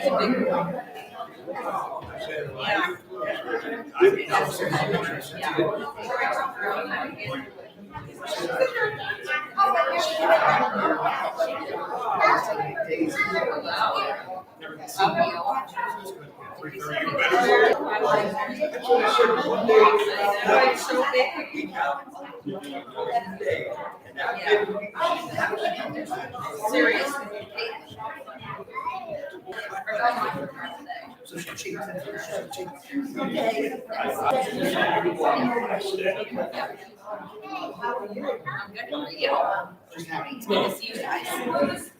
It's a big one. Serious. So she cheats. Okay. It's good to see you guys.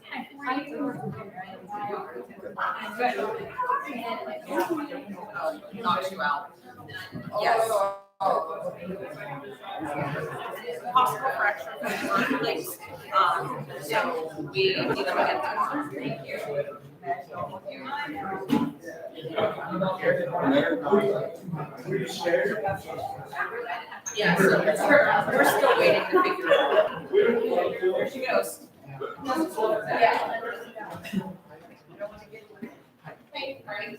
Knocks you out. Yes. Possible fracture for the birthplace. So we need to get that. Thank you. Yeah, so we're still waiting to figure it out. There she goes. Yeah. Hey, Marty.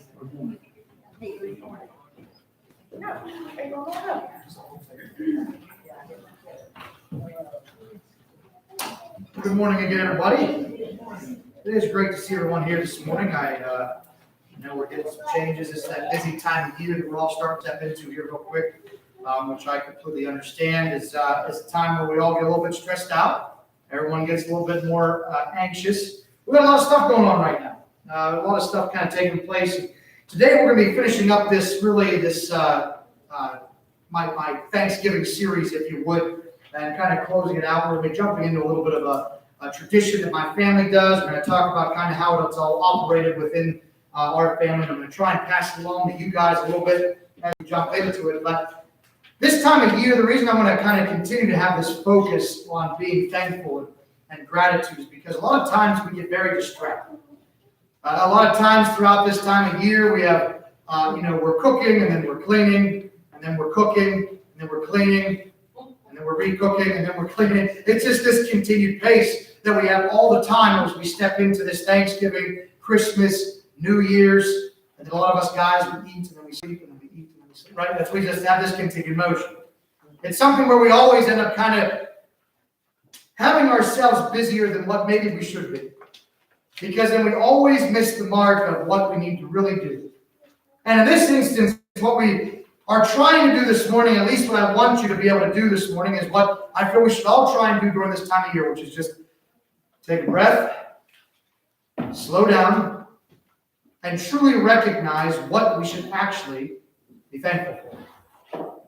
Good morning again, everybody. It is great to see everyone here this morning. I know we're getting some changes. It's that busy time of year that we're all starting to step into here real quick, which I completely understand is a time where we all get a little bit stressed out. Everyone gets a little bit more anxious. We've got a lot of stuff going on right now. A lot of stuff kind of taking place. Today we're going to be finishing up my Thanksgiving series, if you would, and kind of closing it out. We're going to be jumping into a little bit of a tradition that my family does. We're going to talk about kind of how it's all operated within our family. I'm going to try and pass it along to you guys a little bit as we jump into it. But this time of year, the reason I want to kind of continue to have this focus on being thankful and gratitude is because a lot of times we get very distracted. A lot of times throughout this time of year, we have, we're cooking and then we're cleaning, and then we're cooking and then we're cleaning, and then we're re-cooking and then we're cleaning. It's just this continued pace that we have all the time as we step into this Thanksgiving, Christmas, New Year's, and then a lot of us guys, we eat and then we sleep and then we eat and then we sleep, right? That's we just have this continued motion. It's something where we always end up kind of having ourselves busier than what maybe we should be. Because then we always miss the mark of what we need to really do. And in this instance, what we are trying to do this morning, at least what I want you to be able to do this morning, is what I feel we should all try and do during this time of year, which is just take a breath, slow down, and truly recognize what we should actually be thankful for.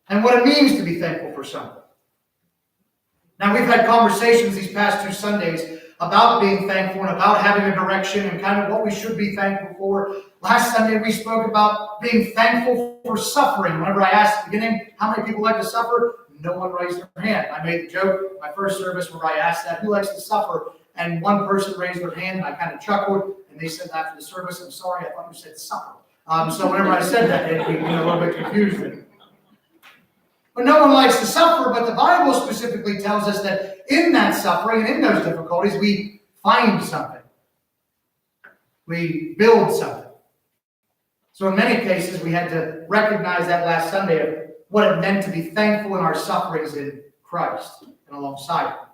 And what it means to be thankful for something. Now, we've had conversations these past 2 Sundays about being thankful and about having a direction and kind of what we should be thankful for. Last Sunday, we spoke about being thankful for suffering. Whenever I asked at the beginning, how many people like to suffer? No one raised their hand. I made the joke in my first service where I asked that, who likes to suffer? And one person raised their hand, and I kind of chuckled, and they said after the service, I'm sorry, I thought you said suffer. So whenever I said that, it became a little bit confusing. But no one likes to suffer, but the Bible specifically tells us that in that suffering and in those difficulties, we find something. We build something. So in many cases, we had to recognize that last Sunday of what it meant to be thankful in our sufferings in Christ and alongside Him.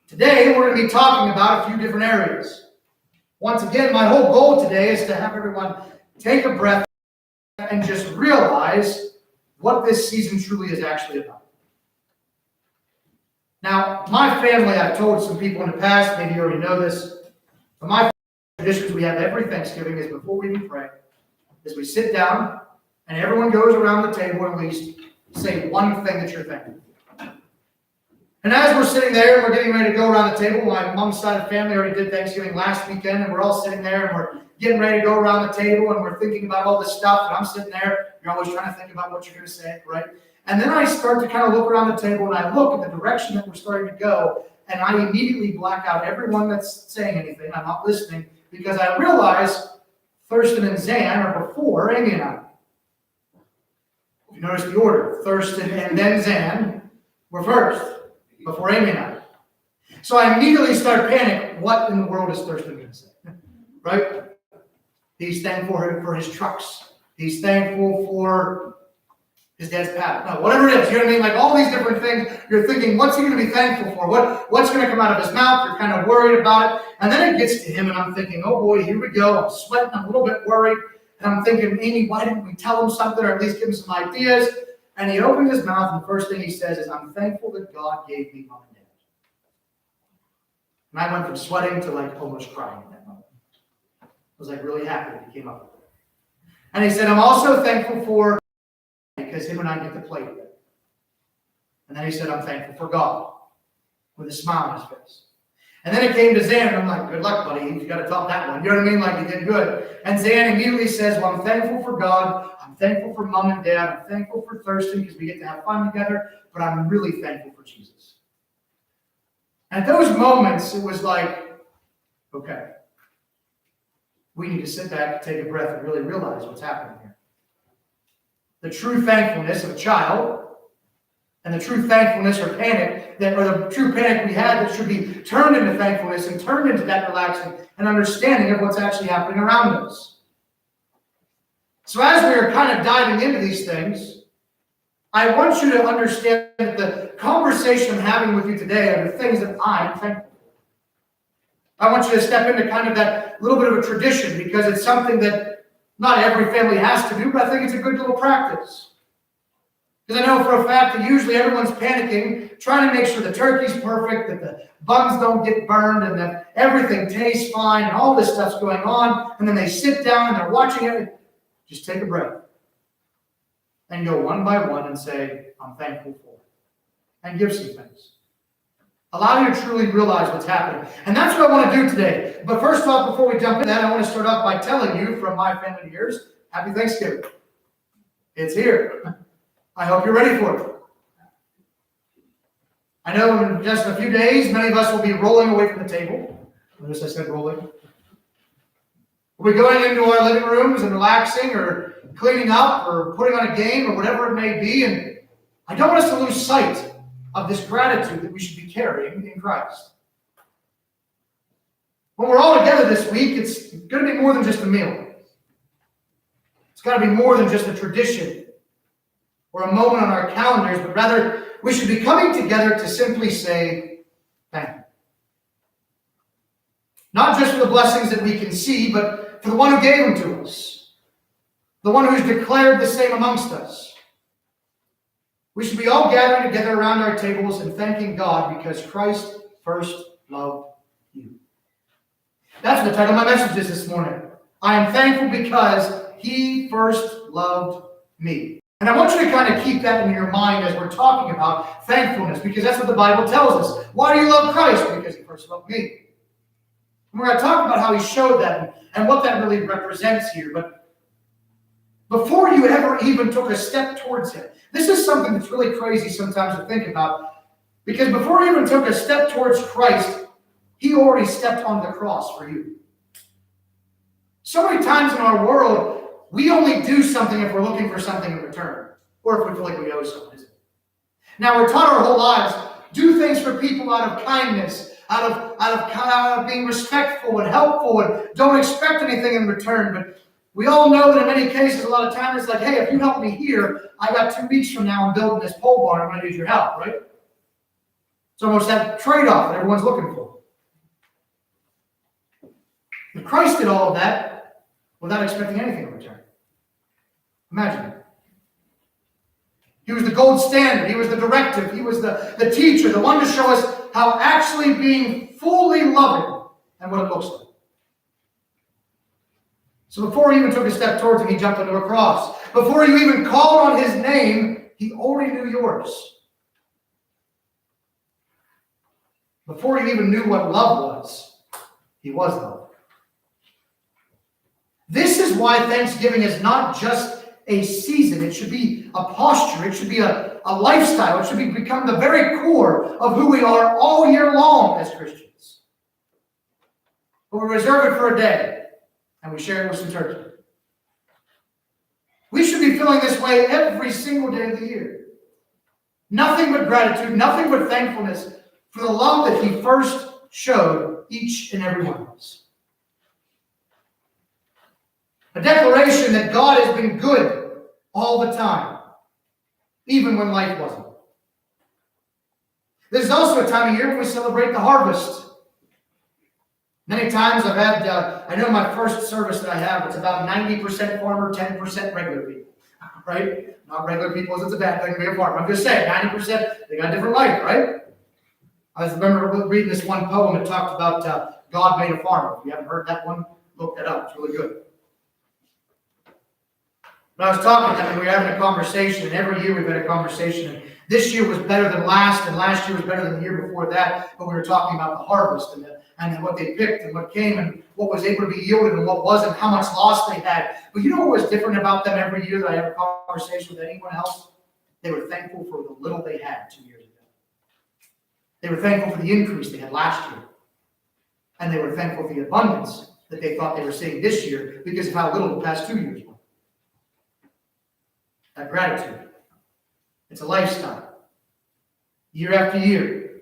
Today, we're going to be talking about a few different areas. Once again, my whole goal today is to have everyone take a breath and just realize what this season truly is actually about. Now, my family, I've told some people in the past, maybe you already know this, but my traditions we have every Thanksgiving is before we even pray, is we sit down and everyone goes around the table and at least say one thing that you're thankful for. And as we're sitting there and we're getting ready to go around the table, my mom's side of the family already did Thanksgiving last weekend, and we're all sitting there and we're getting ready to go around the table and we're thinking about all this stuff, and I'm sitting there, you're always trying to think about what you're going to say, right? And then I start to kind of look around the table and I look at the direction that we're starting to go, and I immediately black out everyone that's saying anything. I'm not listening because I realize Thurston and Zan are before Amy and I. If you notice the order, Thurston and then Zan were first, before Amy and I. So I immediately start panicking. What in the world is Thurston going to say? right? He's thankful for his trucks. He's thankful for his dad's paddle. No, whatever it is, you know what I mean? Like all these different things, you're thinking, what's he going to be thankful for? What's going to come out of his mouth? You're kind of worried about it. And then it gets to him, and I'm thinking, oh boy, here we go. I'm sweating, I'm a little bit worried. And I'm thinking, Amy, why didn't we tell him something or at least give him some ideas? And he opens his mouth, and the first thing he says is, I'm thankful that God gave me mom and dad. And I went from sweating to like almost crying in that moment. I was like really happy that he came up with it. And he said, I'm also thankful for, because him and I get to play together. And then he said, I'm thankful for God, with a smile on his face. And then it came to Zan, and I'm like, good luck, buddy. You got to top that one. You know what I mean? Like, you did good. And Zan immediately says, well, I'm thankful for God. I'm thankful for mom and dad. I'm thankful for Thurston because we get to have fun together. But I'm really thankful for Jesus. And at those moments, it was like, okay, we need to sit back, take a breath, and really realize what's happening here. The true thankfulness of a child and the true thankfulness or panic, or the true panic we had that should be turned into thankfulness and turned into that relaxing and understanding of what's actually happening around us. So as we're kind of diving into these things, I want you to understand that the conversation I'm having with you today are the things that I'm thankful for. I want you to step into kind of that little bit of a tradition because it's something that not every family has to do, but I think it's a good little practice. Because I know for a fact that usually everyone's panicking, trying to make sure the turkey's perfect, that the buns don't get burned, and that everything tastes fine, and all this stuff's going on. And then they sit down and they're watching it. Just take a breath. And go one by one and say, I'm thankful for. And give some things. Allow you to truly realize what's happening. And that's what I want to do today. But first off, before we jump in that, I want to start off by telling you from my family to yours, Happy Thanksgiving. It's here. I hope you're ready for it. I know in just a few days, many of us will be rolling away from the table. Notice I said rolling. We'll be going into our living rooms and relaxing or cleaning up or putting on a game or whatever it may be. And I don't want us to lose sight of this gratitude that we should be carrying in Christ. When we're all together this week, it's going to be more than just a meal. It's got to be more than just a tradition or a moment on our calendars, but rather we should be coming together to simply say thank you. Not just for the blessings that we can see, but for the one who gave them to us. The one who's declared the same amongst us. We should be all gathering together around our tables and thanking God because Christ first loved you. That's what the title of my message is this morning. I am thankful because He first loved me. And I want you to kind of keep that in your mind as we're talking about thankfulness, because that's what the Bible tells us. Why do you love Christ? Because He first loved me. And we're going to talk about how He showed that and what that really represents here. But before you ever even took a step towards Him, this is something that's really crazy sometimes to think about, because before you even took a step towards Christ, He already stepped on the cross for you. So many times in our world, we only do something if we're looking for something in return, or if we feel like we owe something. Now, we're taught our whole lives, do things for people out of kindness, out of being respectful and helpful, and don't expect anything in return. But we all know that in many cases, a lot of times it's like, hey, if you help me here, I got 2 weeks from now I'm building this pole barn, I'm going to need your help, right? It's almost that trade-off that everyone's looking for. But Christ did all of that without expecting anything in return. Imagine it. He was the gold standard. He was the directive. He was the teacher, the one to show us how actually being fully loving and what it looks like. So before he even took a step towards Him, He jumped onto a cross. Before you even called on His name, He already knew yours. Before you even knew what love was, He was love. This is why Thanksgiving is not just a season. It should be a posture. It should be a lifestyle. It should become the very core of who we are all year long as Christians. But we reserve it for a day, and we share it with some turkey. We should be feeling this way every single day of the year. Nothing but gratitude, nothing but thankfulness for the love that He first showed each and every one of us. A declaration that God has been good all the time, even when life wasn't. This is also a time of year when we celebrate the harvest. Many times I've had, I know my first service that I have, it's about 90% farmer, 10% regular people, right? Not regular people as it's a bad thing to be a farmer. I'm just saying, 90%, they got a different life, right? I remember reading this one poem that talked about God made a farmer. If you haven't heard that one, look that up. It's really good. But I was talking to them, and we were having a conversation, and every year we've had a conversation, and this year was better than last, and last year was better than the year before that, but we were talking about the harvest, and then what they picked, and what came, and what was able to be yielded, and what wasn't, how much loss they had. But you know what was different about them every year that I have a conversation with anyone else? They were thankful for the little they had 2 years ago. They were thankful for the increase they had last year. And they were thankful for the abundance that they thought they were seeing this year because of how little the past 2 years were. That gratitude. It's a lifestyle. Year after year.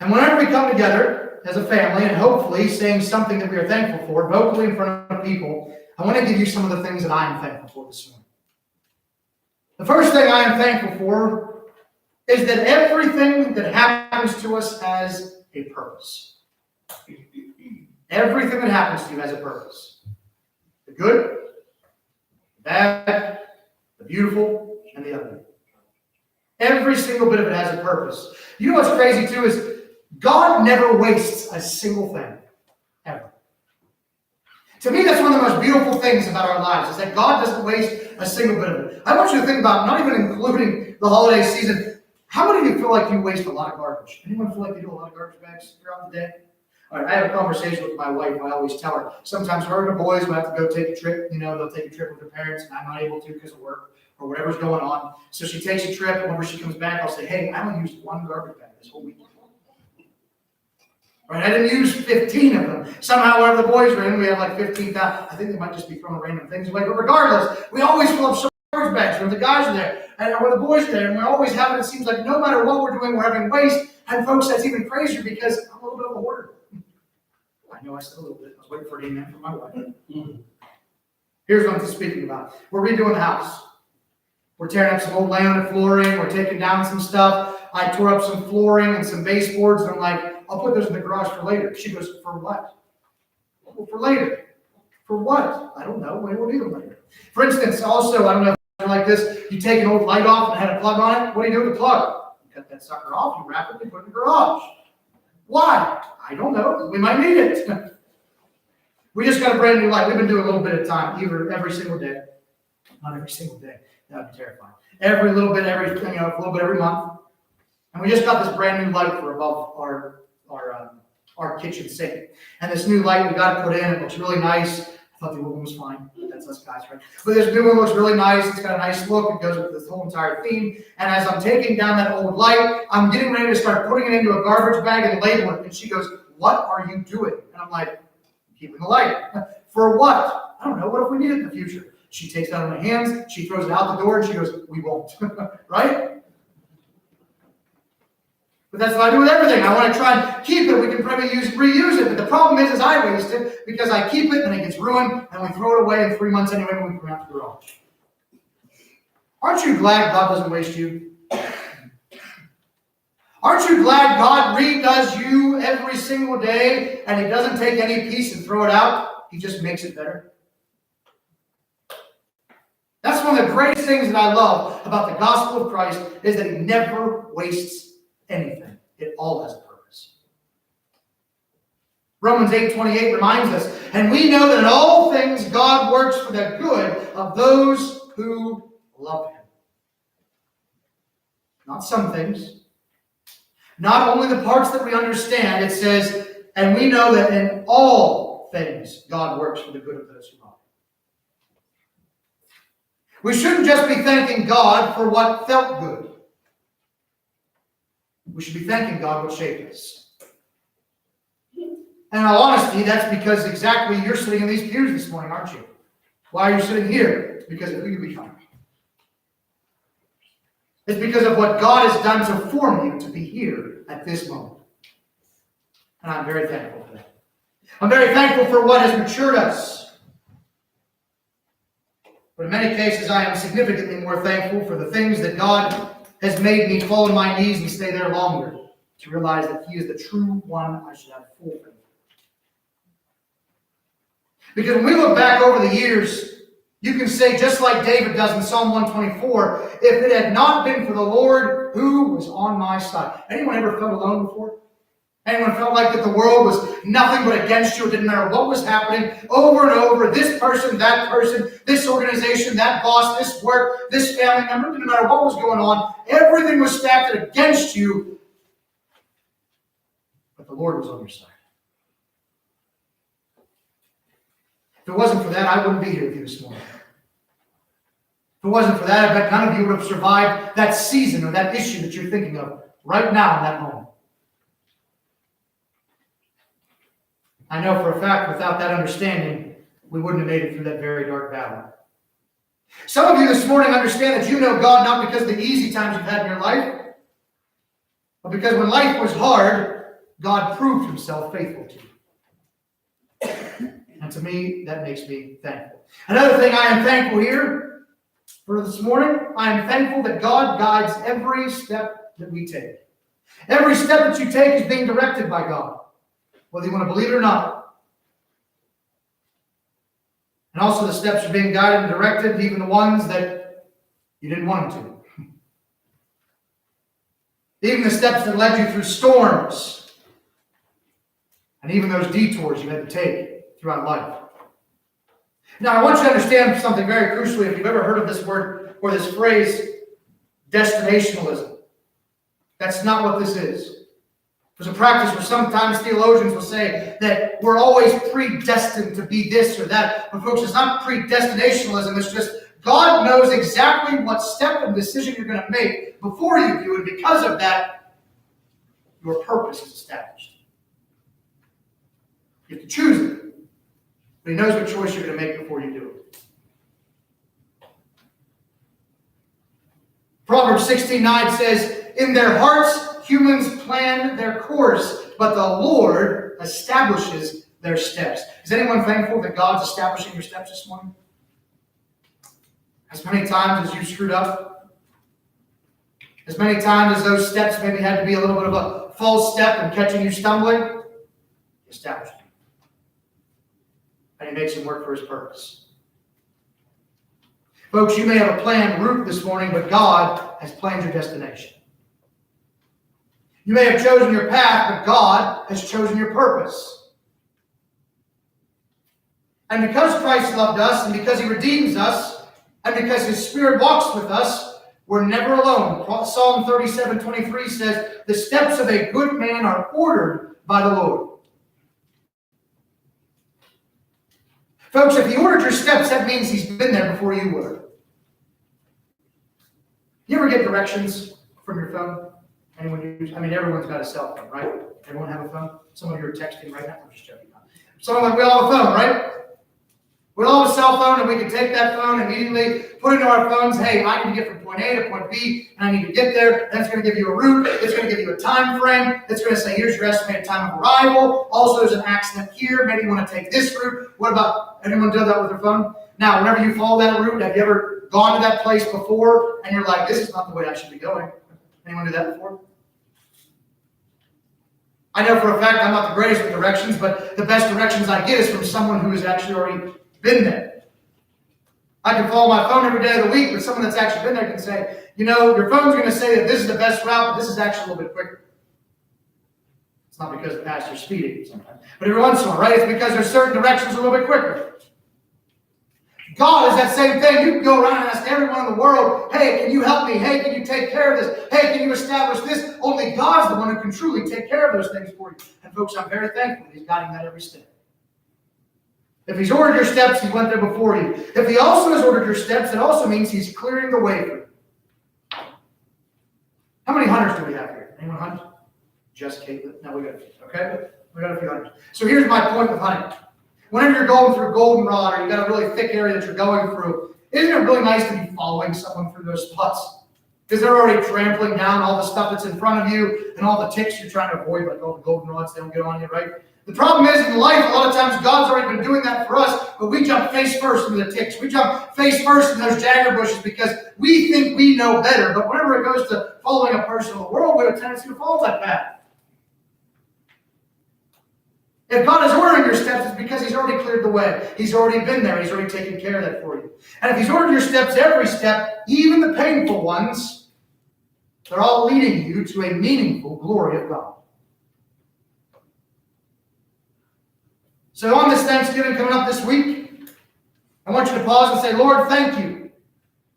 And whenever we come together as a family and hopefully saying something that we are thankful for, vocally in front of people, I want to give you some of the things that I am thankful for this morning. The first thing I am thankful for is that everything that happens to us has a purpose. Everything that happens to you has a purpose. The good, the bad, the beautiful, and the ugly. Every single bit of it has a purpose. You know what's crazy too is God never wastes a single thing, ever. To me, that's one of the most beautiful things about our lives, is that God doesn't waste a single bit of it. I want you to think about, not even including the holiday season, how many of you feel like you waste a lot of garbage? Anyone feel like you do a lot of garbage bags throughout the day? All right, I have a conversation with my wife. I always tell her, sometimes her and the boys will have to go take a trip. You know, they'll take a trip with their parents, and I'm not able to because of work or whatever's going on. So she takes a trip, and whenever she comes back, I'll say, hey, I only used one garbage bag this whole week. Right? I didn't use 15 of them. Somehow, whenever the boys were in, we had like 15,000. I think they might just be throwing random things away. But regardless, we always fill up garbage bags when the guys are there and when the boys are there. And we're always having, it seems like no matter what we're doing, we're having waste. And folks, that's even crazier because I'm a little bit of a hoarder. I know I said a little bit. I was waiting for an amen from my wife. Here's what I'm speaking about. We're redoing the house. We're tearing up some old laminate flooring. We're taking down some stuff. I tore up some flooring and some baseboards. And I'm like, I'll put those in the garage for later. She goes, for what? Well, for later. For what? I don't know. Maybe we'll need them later. For instance, also, I don't know if you're like this, you take an old light off and had a plug on it. What do you do with the plug? You cut that sucker off, you wrap it, and put it in the garage. Why? I don't know. We might need it. We just got a brand new light. We've been doing a little bit at a time, either every single day. Not every single day. That would be terrifying. Every little bit, a little bit every month. And we just got this brand new light for above our kitchen sink. And this new light we got to put in, it looks really nice. I thought the old one was fine. That's us guys, right? But this new one looks really nice. It's got a nice look. It goes with this whole entire theme. And as I'm taking down that old light, I'm getting ready to start putting it into a garbage bag and labeling it. And she goes, what are you doing? And I'm like, keeping the light. For what? I don't know. What if we need it in the future? She takes it out of my hands. She throws it out the door and she goes, we won't. Right? But that's what I do with everything. I want to try and keep it. We can probably reuse it. But the problem is I waste it because I keep it and it gets ruined and we throw it away in 3 months anyway when we come out the garage. Aren't you glad God doesn't waste you? Aren't you glad God redoes you every single day and He doesn't take any piece and throw it out? He just makes it better. That's one of the greatest things that I love about the gospel of Christ is that He never wastes anything. It all has a purpose. Romans 8:28 reminds us, and we know that in all things God works for the good of those who love Him. Not some things. Not only the parts that we understand. It says, and we know that in all things God works for the good of those who love Him. We shouldn't just be thanking God for what felt good. We should be thanking God what shaped us. And in all honesty, that's because exactly you're sitting in these pews this morning, aren't you? Why are you sitting here? It's because of who you become. It's because of what God has done to form you to be here at this moment. And I'm very thankful for that. I'm very thankful for what has matured us. But in many cases, I am significantly more thankful for the things that God has made me fall on my knees and stay there longer to realize that He is the true one I should have full faith in. Because when we look back over the years, you can say, just like David does in Psalm 124, if it had not been for the Lord who was on my side. Anyone ever felt alone before? Anyone felt like that the world was nothing but against you? It didn't matter what was happening over and over. This person, this organization, that boss, this work, this family member. It didn't matter what was going on. Everything was stacked against you. But the Lord was on your side. If it wasn't for that, I wouldn't be here with you this morning. If it wasn't for that, I bet none of you would have survived that season or that issue that you're thinking of right now in that moment. I know for a fact, without that understanding, we wouldn't have made it through that very dark valley. Some of you this morning understand that you know God not because of the easy times you've had in your life, but because when life was hard, God proved Himself faithful to you. And to me, that makes me thankful. Another thing I am thankful here for this morning, I am thankful that God guides every step that we take. Every step that you take is being directed by God, whether you want to believe it or not. And also the steps are being guided and directed, even the ones that you didn't want them to. Even the steps that led you through storms. And even those detours you had to take throughout life. Now, I want you to understand something very crucially. If you've ever heard of this word or this phrase, destinationalism, that's not what this is. There's a practice where sometimes theologians will say that we're always predestined to be this or that. But folks, it's not predestinationalism. It's just God knows exactly what step and decision you're going to make before you do, and because of that, your purpose is established. You have to choose it. But He knows what choice you're going to make before you do it. Proverbs 16:9 says, in their hearts humans plan their course, but the Lord establishes their steps. Is anyone thankful that God's establishing your steps this morning? As many times as you screwed up, as many times as those steps maybe had to be a little bit of a false step and catching you stumbling, He established you. And He makes him work for His purpose. Folks, you may have a planned route this morning, but God has planned your destination. You may have chosen your path, but God has chosen your purpose. And because Christ loved us, and because He redeems us, and because His Spirit walks with us, we're never alone. Psalm 37:23 says, the steps of a good man are ordered by the Lord. Folks, if He ordered your steps, that means He's been there before you were. You ever get directions from your phone? Anyone use? I mean, everyone's got a cell phone, right? Everyone have a phone? Some of you are texting right now. I'm just joking. We all have a phone, right? We all have a cell phone, and we can take that phone and immediately put into our phones, hey, I need to get from point A to point B, and I need to get there. That's going to give you a route. It's going to give you a time frame. It's going to say, here's your estimated time of arrival. Also, there's an accident here. Maybe you want to take this route. What about, anyone do that with their phone? Now, whenever you follow that route, have you ever gone to that place before, and you're like, this is not the way I should be going? Anyone do that before? I know for a fact I'm not the greatest with directions, but the best directions I get is from someone who has actually already been there. I can follow my phone every day of the week, but someone that's actually been there can say, your phone's going to say that this is the best route, but this is actually a little bit quicker. It's not because the pastor's speeding sometimes, but every once in a while, right? It's because there's certain directions a little bit quicker. God is that same thing. You can go around and ask everyone in the world, hey, can you help me? Hey, can you take care of this? Hey, can you establish this? Only God's the one who can truly take care of those things for you. And folks, I'm very thankful He's guiding that every step. If He's ordered your steps, He went there before you. If He also has ordered your steps, it also means He's clearing the way for you. How many hunters do we have here? Anyone hunt? Just Caitlin? No, we got a few, okay? We got a few hunters. So here's my point with hunting. Whenever you're going through goldenrod or you got a really thick area that you're going through, isn't it really nice to be following someone through those spots? Because they're already trampling down all the stuff that's in front of you and all the ticks you're trying to avoid, like all the goldenrods, they don't get on you, right? The problem is in life, a lot of times God's already been doing that for us, but we jump face first into the ticks. We jump face first in those jagger bushes because we think we know better. But whenever it goes to following a person in the world, we have a tendency to follow that path. If God is ordering your steps, it's because He's already cleared the way. He's already been there. He's already taken care of that for you. And if He's ordered your steps every step, even the painful ones, they're all leading you to a meaningful glory of God. So on this Thanksgiving coming up this week, I want you to pause and say, Lord, thank you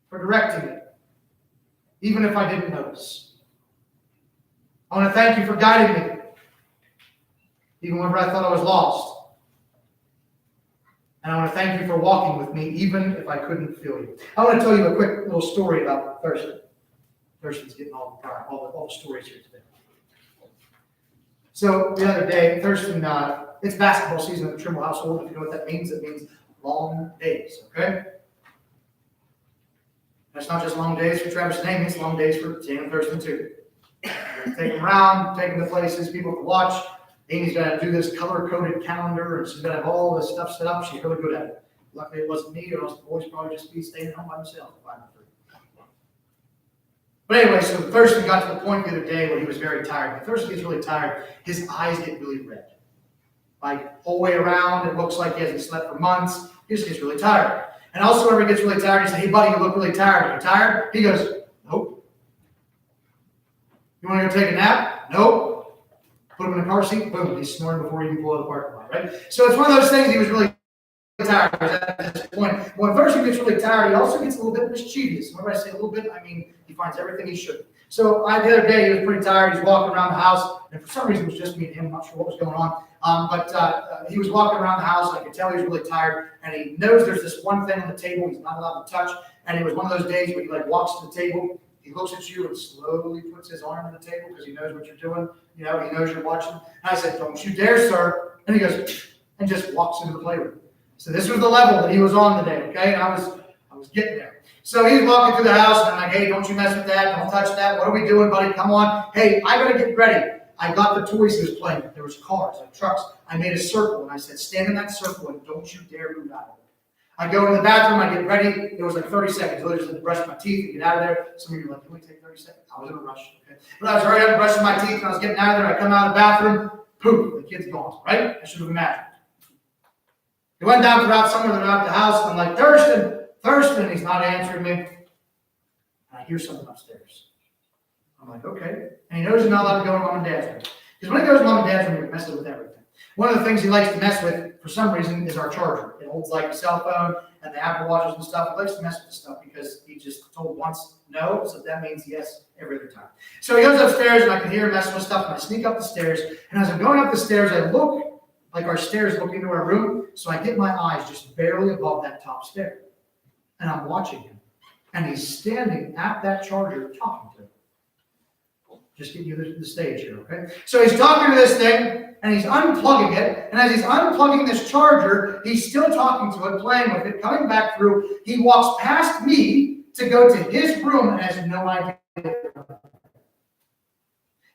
for directing me, even if I didn't notice. I want to thank you for guiding me, even whenever I thought I was lost. And I want to thank you for walking with me, even if I couldn't feel you. I want to tell you a quick little story about Thurston. Thurston's getting all the stories here today. So the other day, Thurston, it's basketball season at the Trimble household. If you know what that means, it means long days, okay? That's not just long days for Travis and Amy, it's long days for Sam and Thurston too. Take them around, take them to places people can watch. Amy's got to do this color-coded calendar, and she's got to have all this stuff set up. She's really good at it. Luckily, it wasn't me, or else the boys probably just be staying home by themselves. But anyway, so Thurston got to the point the other day where he was very tired. When Thurston gets really tired, his eyes get really red. Like, whole way around, it looks like he hasn't slept for months. He just gets really tired. And also, whenever he gets really tired, he says, hey, buddy, you look really tired. Are you tired? He goes, nope. You want to go take a nap? Nope. Put him in a car seat, boom, he's snoring before he even pull out of the parking lot, right? So it's one of those things, he was really tired at this point. When Thurston gets really tired, he also gets a little bit mischievous. Whenever I say a little bit, I mean he finds everything he should. So the other day, he was pretty tired. He's walking around the house, and for some reason, it was just me and him. I'm not sure what was going on. But he was walking around the house, and I could tell he was really tired. And he knows there's this one thing on the table he's not allowed to touch. And it was one of those days where he walks to the table. He looks at you and slowly puts his arm on the table because he knows what you're doing. You know, he knows you're watching. And I said, don't you dare, sir. And he goes, and just walks into the playroom. So this was the level that he was on today, okay? And I was getting there. So he's walking through the house, and I'm like, hey, don't you mess with that. Don't touch that. What are we doing, buddy? Come on. Hey, I got to get ready. I got the toys he was playing with. There was cars and trucks. I made a circle, and I said, stand in that circle, and don't you dare move out of it. I go in the bathroom, I get ready. It was like 30 seconds. I literally had to brush my teeth and get out of there. Some of you are like, can we take 30 seconds? I was in a rush. Okay. But I was already up brushing my teeth, and I was getting out of there. I come out of the bathroom, poof, the kid's gone, right? I should have imagined. He went down throughout somewhere throughout the house, and I'm like, Thurston, and he's not answering me. And I hear something upstairs. I'm like, okay. And he knows he's not allowed to go to mom and dad's room. Because when he goes to mom and dad's room, he messes with everything. One of the things he likes to mess with, for some reason, is our charger. It holds like a cell phone and the Apple Watches and stuff. He likes to mess with the stuff because he just told once no, so that means yes every other time. So he goes upstairs, and I can hear him messing with stuff, and I sneak up the stairs. And as I'm going up the stairs, I look like our stairs look into our room, so I get my eyes just barely above that top stair. And I'm watching him. And he's standing at that charger talking to him. Just getting you the stage here, okay? So he's talking to this thing, and he's unplugging it. And as he's unplugging this charger, he's still talking to it, playing with it, coming back through. He walks past me to go to his room and has no idea.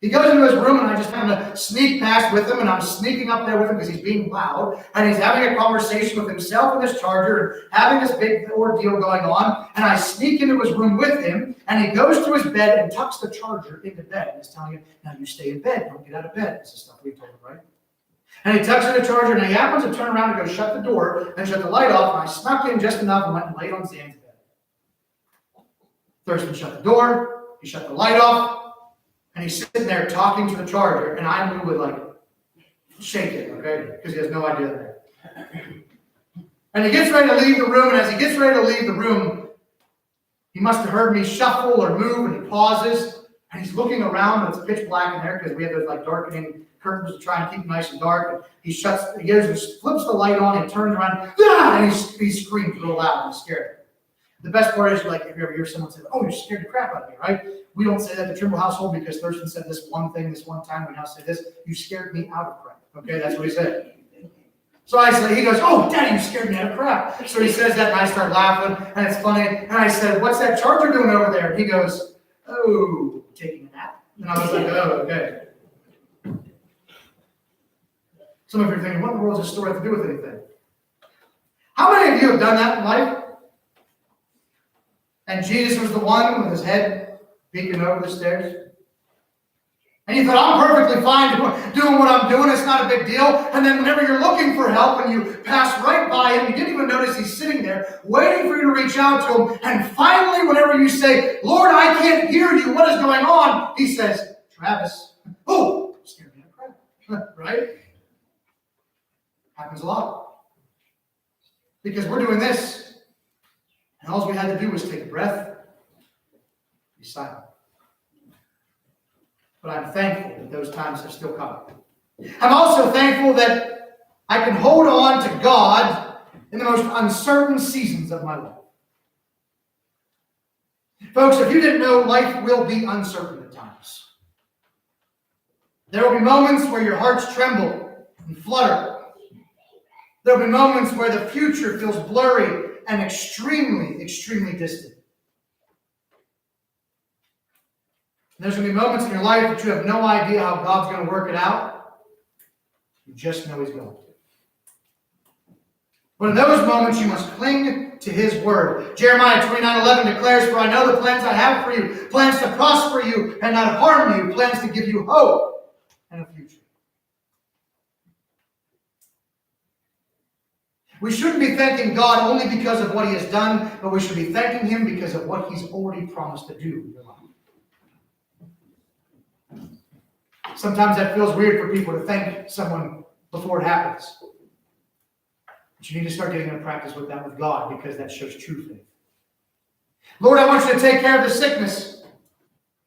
He goes into his room, and I just happen to sneak past with him, and I'm sneaking up there with him because he's being loud, and he's having a conversation with himself and his charger, and having this big ordeal going on, and I sneak into his room with him, and he goes to his bed and tucks the charger into bed, and he's telling him, now you stay in bed, don't get out of bed. This is stuff we've told him, right? And he tucks in the charger, and he happens to turn around and go shut the door and shut the light off, and I snuck in just enough and went and laid on Sam's bed. Thurston shut the door, he shut the light off, and he's sitting there talking to the charger, and I'm literally like shaking, okay, because he has no idea there. And he gets ready to leave the room, and as he gets ready to leave the room, he must have heard me shuffle or move, and he pauses, and he's looking around, and it's pitch black in there because we have those like darkening curtains to try and keep it nice and dark. And he goes and flips the light on, and turns around, and he screams real loud, and he's scared. The best part is, like, if you ever hear someone say, oh, you're scared the crap out of me, right? We don't say that in the Trimble household because Thurston said this one thing this one time. We now say this, you scared me out of crap. Okay, that's what he said. So I say, he goes, oh, Daddy, you scared me out of crap. So he says that, and I start laughing, and it's funny. And I said, what's that charger doing over there? And he goes, oh, taking a nap. And I was like, oh, okay. Some of you are thinking, what in the world does this story have to do with anything? How many of you have done that in life? And Jesus was the one with his head peeking over the stairs? And you thought, I'm perfectly fine doing what I'm doing. It's not a big deal. And then whenever you're looking for help and you pass right by him, you didn't even notice he's sitting there waiting for you to reach out to him. And finally, whenever you say, Lord, I can't hear you. What is going on? He says, Travis, oh, scared me to crap. Right? Happens a lot. Because we're doing this. And all we had to do was take a breath, be silent. But I'm thankful that those times have still come. I'm also thankful that I can hold on to God in the most uncertain seasons of my life. Folks, if you didn't know, life will be uncertain at times. There will be moments where your hearts tremble and flutter. There will be moments where the future feels blurry and extremely, extremely distant. There's going to be moments in your life that you have no idea how God's going to work it out. You just know he's going to. But in those moments, you must cling to his word. Jeremiah 29:11 declares, for I know the plans I have for you, plans to prosper you and not harm you, plans to give you hope and a future. We shouldn't be thanking God only because of what he has done, but we should be thanking him because of what he's already promised to do in your life. Sometimes that feels weird for people to thank someone before it happens. But you need to start getting into practice with that with God, because that shows true faith. Lord, I want you to take care of the sickness.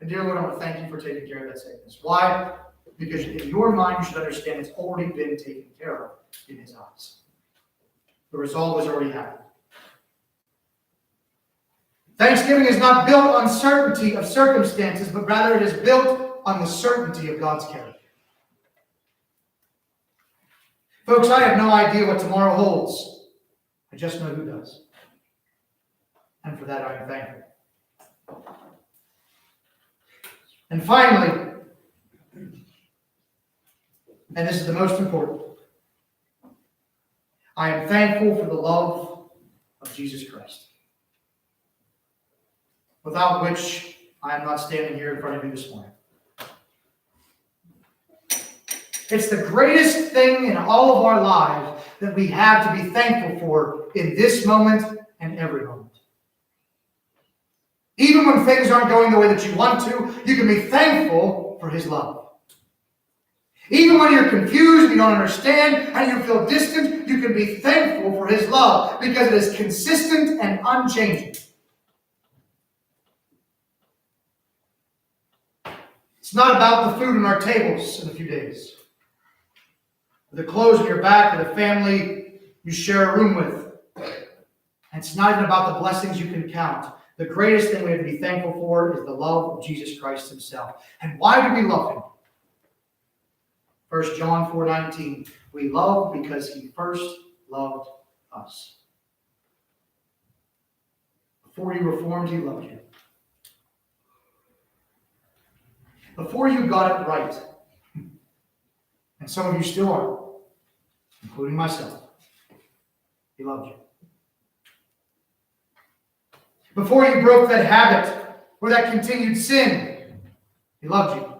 And dear Lord, I want to thank you for taking care of that sickness. Why? Because in your mind, you should understand it's already been taken care of in his eyes. The result has already happened. Thanksgiving is not built on certainty of circumstances, but rather it is built on the certainty of God's character. Folks, I have no idea what tomorrow holds. I just know who does. And for that I am thankful. And finally, and this is the most important, I am thankful for the love of Jesus Christ, without which I am not standing here in front of you this morning. It's the greatest thing in all of our lives that we have to be thankful for in this moment and every moment. Even when things aren't going the way that you want to, you can be thankful for his love. Even when you're confused, you don't understand, and you feel distant, you can be thankful for his love because it is consistent and unchanging. It's not about the food on our tables in a few days, the clothes on your back, or the family you share a room with. And it's not even about the blessings you can count. The greatest thing we have to be thankful for is the love of Jesus Christ himself. And why do we love him? 1 John 4:19. We love because he first loved us. Before you were formed, he loved you. Before you got it right, and some of you still are, including myself, he loved you. Before you broke that habit or that continued sin, he loved you.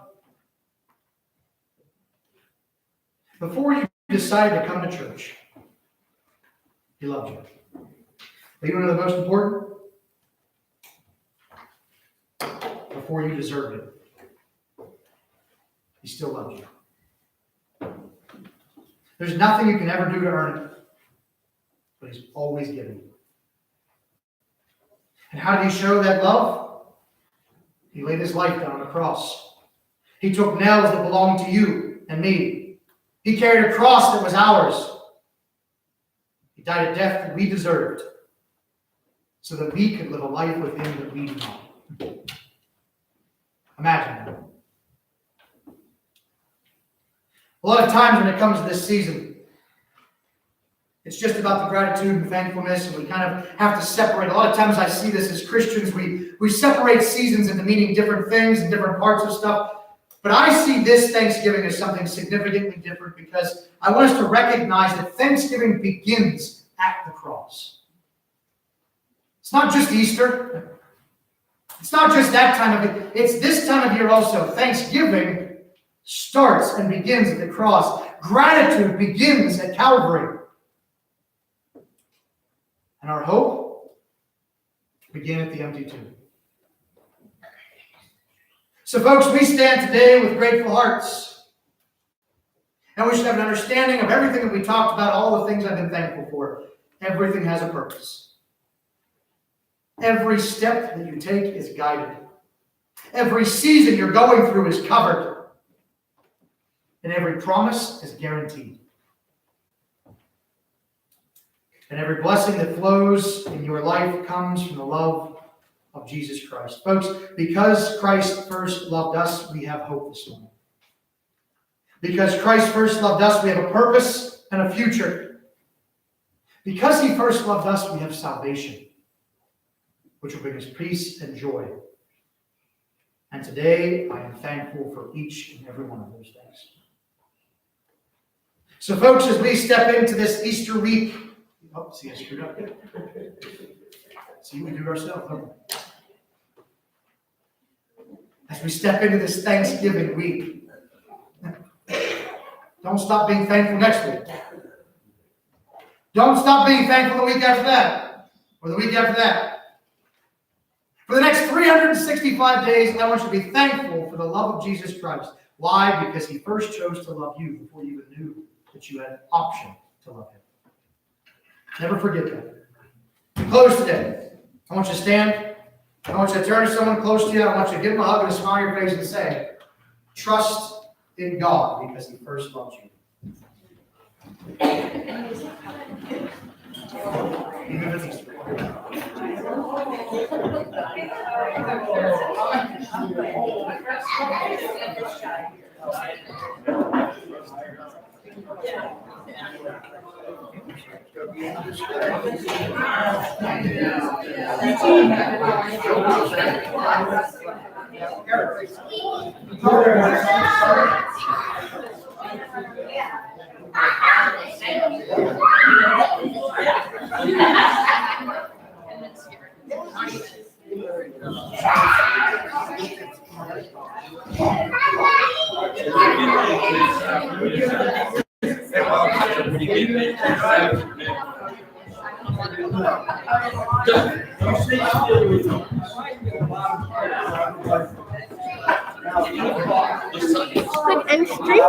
Before you decided to come to church, he loved you. But you know the most important? Before you deserved it, he still loves you. There's nothing you can ever do to earn it, but he's always given you. And how did he show that love? He laid his life down on the cross. He took nails that belonged to you and me. He carried a cross that was ours. He died a death that we deserved, so that we could live a life with him that we do not. Imagine that. A lot of times when it comes to this season, it's just about the gratitude and thankfulness, and we kind of have to separate. A lot of times I see this as Christians. We separate seasons into meaning different things and different parts of stuff. But I see this Thanksgiving as something significantly different because I want us to recognize that Thanksgiving begins at the cross. It's not just Easter. It's not just that time of it. It's this time of year also. Thanksgiving starts and begins at the cross. Gratitude begins at Calvary. And our hope began at the empty tomb. So folks, we stand today with grateful hearts. And we should have an understanding of everything that we talked about, all the things I've been thankful for. Everything has a purpose. Every step that you take is guided. Every season you're going through is covered. And every promise is guaranteed. And every blessing that flows in your life comes from the love of Jesus Christ. Folks, because Christ first loved us, we have hope this morning. Because Christ first loved us, we have a purpose and a future. Because he first loved us, we have salvation, which will bring us peace and joy. And today, I am thankful for each and every one of those things. So folks, as we step into this Easter week, oh, see, I screwed up. See, we do ourselves, don't we? As we step into this Thanksgiving week, don't stop being thankful next week. Don't stop being thankful the week after that, or the week after that. For the next 365 days, I want you to be thankful for the love of Jesus Christ. Why? Because he first chose to love you before you even knew that you had an option to love him. Never forget that. To close today, I want you to stand. I want you to turn to someone close to you. I want you to give them a hug and a smile on your face and say, trust in God because he first loved you. Even if it's Click end stream.